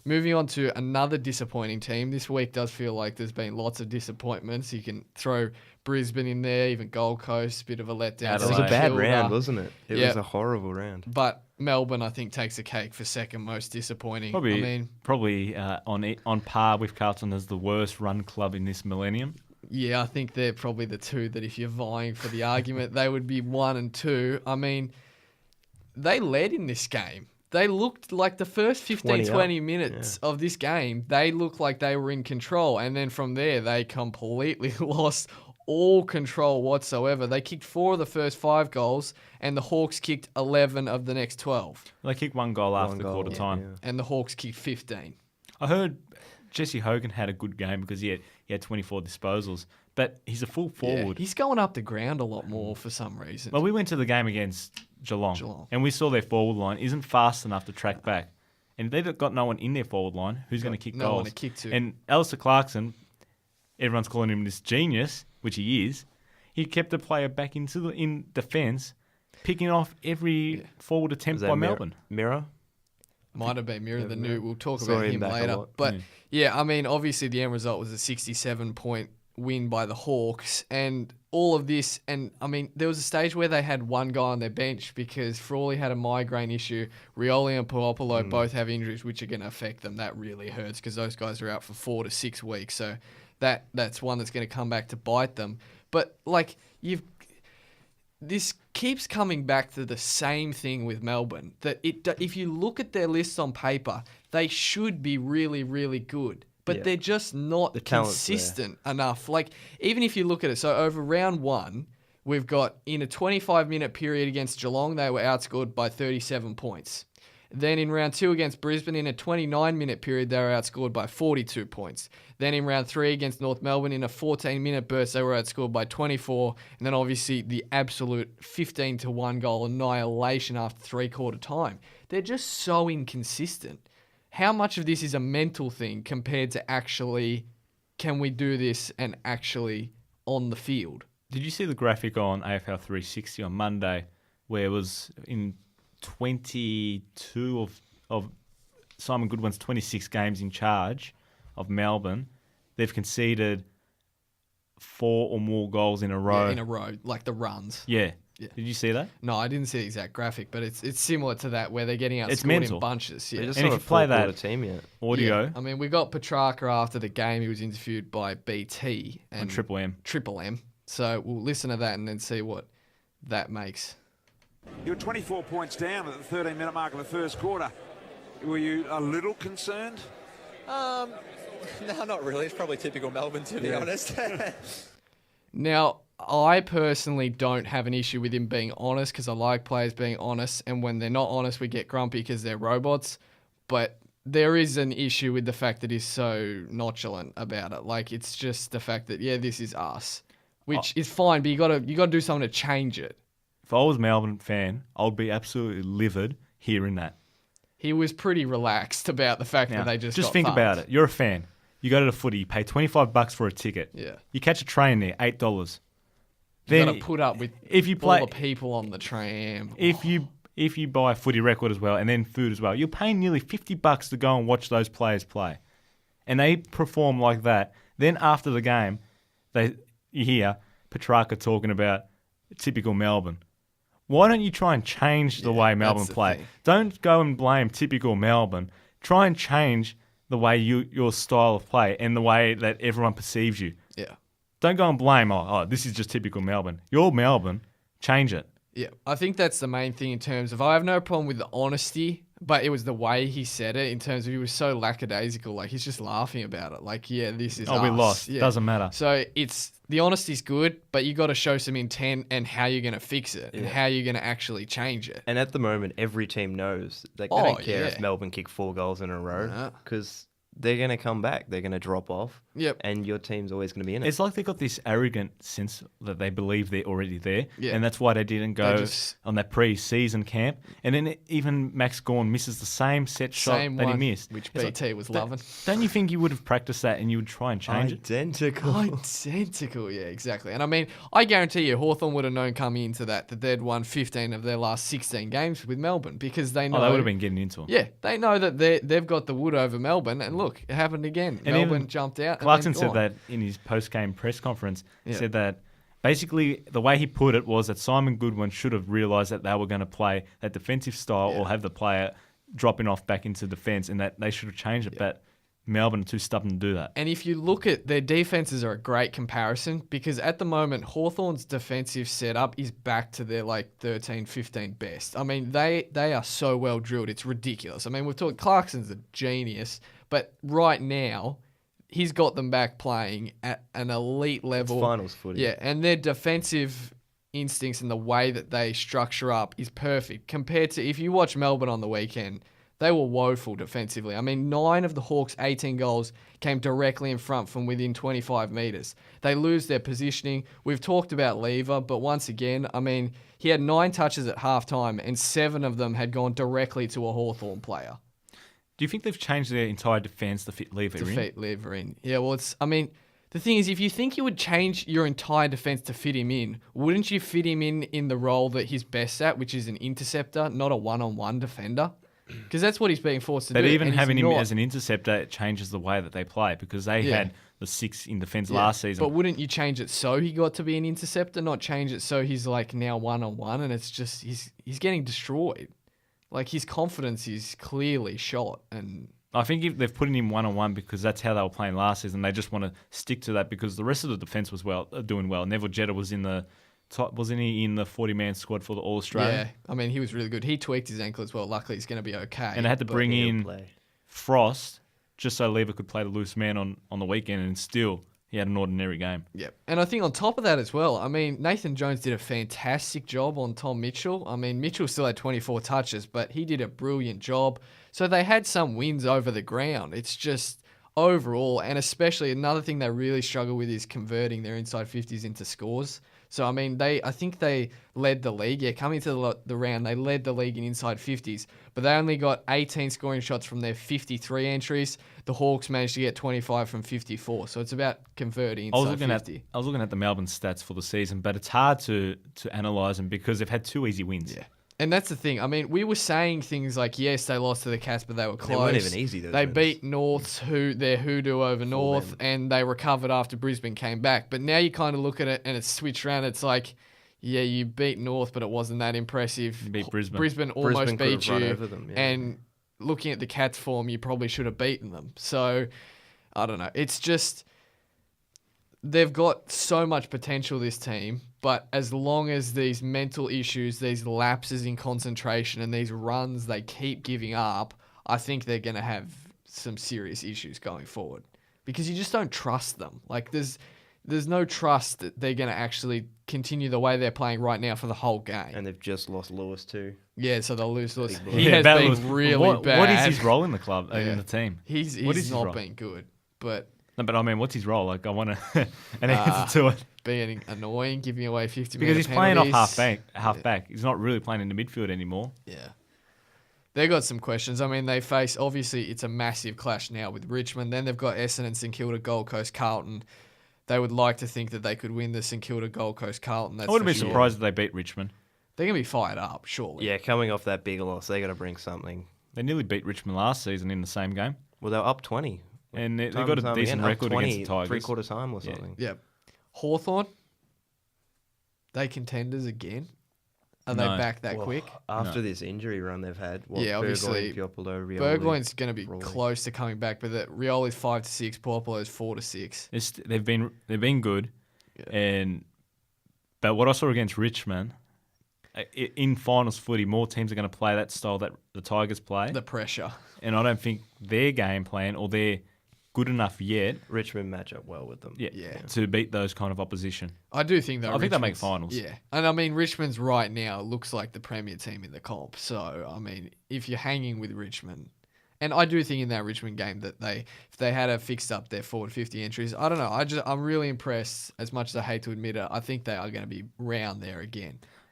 moving on to another disappointing team. This week does feel like there's been lots of disappointments. You can throw Brisbane in there, even Gold Coast, bit of a letdown. It was a bad round, wasn't it? It was a horrible round. But Melbourne, I think, takes a cake for second most disappointing. Probably on par with Carlton as the worst run club in this millennium. Yeah, I think they're probably the two that if you're vying for the argument, they would be 1 and 2. I mean, they led in this game. They looked like the first 20 minutes of this game, they looked like they were in control. And then from there, they completely lost all control whatsoever. They kicked 4 of the first 5 goals, and the Hawks kicked 11 of the next 12. They kicked 1 goal after the quarter time. Yeah. And the Hawks kicked 15. I heard Jesse Hogan had a good game because he had 24 disposals, but he's a full forward. He's going up the ground a lot more for some reason. Well, we went to the game against Geelong, and we saw their forward line isn't fast enough to track back. And they've got no one in their forward line who's going to kick goals. No one to kick to. And Alistair Clarkson, everyone's calling him this genius, which he is. He kept the player back in defence, picking off every forward attempt by Melbourne. Mirror? Might have been Mirror the New. We'll talk about him later. But I mean, obviously the end result was a 67-point win by the Hawks, and all of this. And I mean, there was a stage where they had one guy on their bench because Frawley had a migraine issue. Rioli and Puopolo both have injuries which are going to affect them. That really hurts because those guys are out for 4 to 6 weeks. So that's one that's going to come back to bite them. But like this keeps coming back to the same thing with Melbourne, that if you look at their lists on paper, they should be really, really good. But they're just not consistent enough. Like, even if you look at it, so over round 1, we've got in a 25-minute period against Geelong, they were outscored by 37 points. Then in round 2 against Brisbane, in a 29-minute period, they were outscored by 42 points. Then in round 3 against North Melbourne, in a 14-minute burst, they were outscored by 24. And then obviously the absolute 15-1 goal annihilation after three-quarter time. They're just so inconsistent. How much of this is a mental thing compared to actually, can we do this and actually on the field? Did you see the graphic on AFL 360 on Monday where it was in 22 of Simon Goodwin's 26 games in charge of Melbourne, they've conceded 4 or more goals in a row. Yeah, in a row, like the runs. Yeah. Did you see that? No, I didn't see the exact graphic, but it's similar to that where they're getting outscored in bunches. Yeah. And if you play that team yet. audio, I mean, we got Petrarca after the game. He was interviewed by BT and on Triple M. Triple M. So we'll listen to that and then see what that makes. You were 24 points down at the 13-minute mark of the first quarter. Were you a little concerned? No, not really. It's probably typical Melbourne, to be honest. Now, I personally don't have an issue with him being honest because I like players being honest, and when they're not honest, we get grumpy because they're robots. But there is an issue with the fact that he's so nonchalant about it. Like, it's just the fact that, this is us, which is fine, but you got to do something to change it. If I was a Melbourne fan, I would be absolutely livid hearing that. He was pretty relaxed about the fact that they just think fucked. about it. You're a fan. You go to the footy, you pay $25 for a ticket. Yeah. You catch a train there, $8. You've got to put up with all the people on the tram. If you buy a footy record as well and then food as well, you're paying nearly $50 to go and watch those players play. And they perform like that. Then after the game, you hear Petrarca talking about typical Melbourne. Why don't you try and change the way Melbourne play? Don't go and blame typical Melbourne. Try and change the way your style of play and the way that everyone perceives you. Yeah. Don't go and blame, this is just typical Melbourne. You're Melbourne. Change it. Yeah, I think that's the main thing in terms of, I have no problem with the honesty, but it was the way he said it in terms of he was so lackadaisical. Like, he's just laughing about it. Like, this is us. We lost. Yeah. Doesn't matter. So the honesty's good, but you got to show some intent and how you're going to fix it and how you're going to actually change it. And at the moment, every team knows. They don't care if Melbourne kick 4 goals in a row because they're going to come back. They're going to drop off. Yep. And your team's always going to be in it. It's like they got this arrogant sense that they believe they're already there. Yeah. And that's why they didn't go on that pre-season camp. And then even Max Gawn misses the same set shot that he missed. Which BT was loving. Don't you think you would have practiced that and you would try and change it? Identical, yeah, exactly. And I mean, I guarantee you, Hawthorn would have known coming into that they'd won 15 of their last 16 games with Melbourne because they know... Oh, they would have been getting into it. Yeah, they know that they've got the wood over Melbourne. And look, it happened again. And Melbourne jumped out. Clarkson said that in his post-game press conference. He said that basically the way he put it was that Simon Goodwin should have realised that they were going to play that defensive style or have the player dropping off back into defence and that they should have changed it. But Melbourne are too stubborn to do that. And if you look at their defences are a great comparison because at the moment Hawthorn's defensive setup is back to their 13, 15 best. I mean, they are so well drilled. It's ridiculous. I mean, we've talked Clarkson's a genius, but right now he's got them back playing at an elite level. It's finals footy. Yeah, and their defensive instincts and the way that they structure up is perfect compared to if you watch Melbourne on the weekend. They were woeful defensively. I mean, 9 of the Hawks' 18 goals came directly in front from within 25 metres. They lose their positioning. We've talked about Lever, but once again, I mean, he had 9 touches at halftime and 7 of them had gone directly to a Hawthorn player. Do you think they've changed their entire defence to fit Lever in? To fit Lever in. Yeah, well, the thing is, if you think you would change your entire defence to fit him in, wouldn't you fit him in the role that he's best at, which is an interceptor, not a one-on-one defender? Because that's what he's being forced to do. But even having him as an interceptor, it changes the way that they play because they had the 6 in defence last season. But wouldn't you change it so he got to be an interceptor, not change it so he's now one-on-one and it's just he's getting destroyed. His confidence is clearly shot. And I think if they've put him one-on-one because that's how they were playing last season, they just want to stick to that because the rest of the defence was doing well. Neville Jetta was in the top, wasn't he in the 40-man squad for the All-Australian? Yeah, I mean, he was really good. He tweaked his ankle as well. Luckily, he's going to be okay. And they had to bring in Frost just so Lever could play the loose man on the weekend and still he had an ordinary game. Yep. And I think on top of that as well, I mean, Nathan Jones did a fantastic job on Tom Mitchell. I mean, Mitchell still had 24 touches, but he did a brilliant job. So they had some wins over the ground. It's just overall, and especially another thing they really struggle with is converting their inside 50s into scores. So, I mean, I think they led the league. Yeah, coming to the round, they led the league in inside 50s, but they only got 18 scoring shots from their 53 entries. The Hawks managed to get 25 from 54. So it's about converting inside 50. I was looking at the Melbourne stats for the season, but it's hard to analyse them because they've had 2 easy wins. Yeah. And that's the thing. I mean, we were saying things like, yes, they lost to the Cats, but they were close. They weren't even easy, They beat North's their hoodoo over North, and they recovered after Brisbane came back. But now you kind of look at it, and it's switched around. It's like, yeah, you beat North, but it wasn't that impressive. You beat Brisbane. Brisbane almost beat you. Over them, yeah. And looking at the Cats' form, you probably should have beaten them. So, I don't know. It's just... They've got so much potential, this team, but as long as these mental issues, these lapses in concentration, and these runs they keep giving up, I think they're going to have some serious issues going forward because you just don't trust them. There's no trust that they're going to actually continue the way they're playing right now for the whole game. And they've just lost Lewis too. Yeah, so they'll lose Lewis. He has been really bad. What is his role in the club, in the team? He's not been good, but... No, but I mean, what's his role? I want an answer to it. Being annoying, giving away 50 because he's penalties. playing off half back. He's not really playing in the midfield anymore. Yeah. They got some questions. I mean, they face, obviously, it's a massive clash now with Richmond. Then they've got Essendon, St Kilda, Gold Coast, Carlton. They would like to think that they could win the St Kilda, Gold Coast, Carlton. I wouldn't be surprised if they beat Richmond. They're going to be fired up, surely. Yeah, coming off that big loss, they got to bring something. They nearly beat Richmond last season in the same game. Well, they were up 20. And they've got a decent record against the Tigers. Three-quarter time or something. Yeah. Hawthorn, they contenders again? Are they back that quick? After this injury run they've had, obviously, Burgoyne, Burgoyne's going to be close to coming back, but Rioli's 5-6, Puopolo's 4-6. They've been good, but what I saw against Richmond, in finals footy, more teams are going to play that style that the Tigers play. The pressure. And I don't think their game plan or their good enough yet. Richmond match up well with them. Yeah. To beat those kind of opposition. I do think I think they make finals. Yeah. And I mean, Richmond's right now looks like the premier team in the comp. So, I mean, if you're hanging with Richmond And I do think in that Richmond game that if they had fixed up their forward 50 entries, I don't know. I'm really impressed. As much as I hate to admit it, I think they are going to be round there again.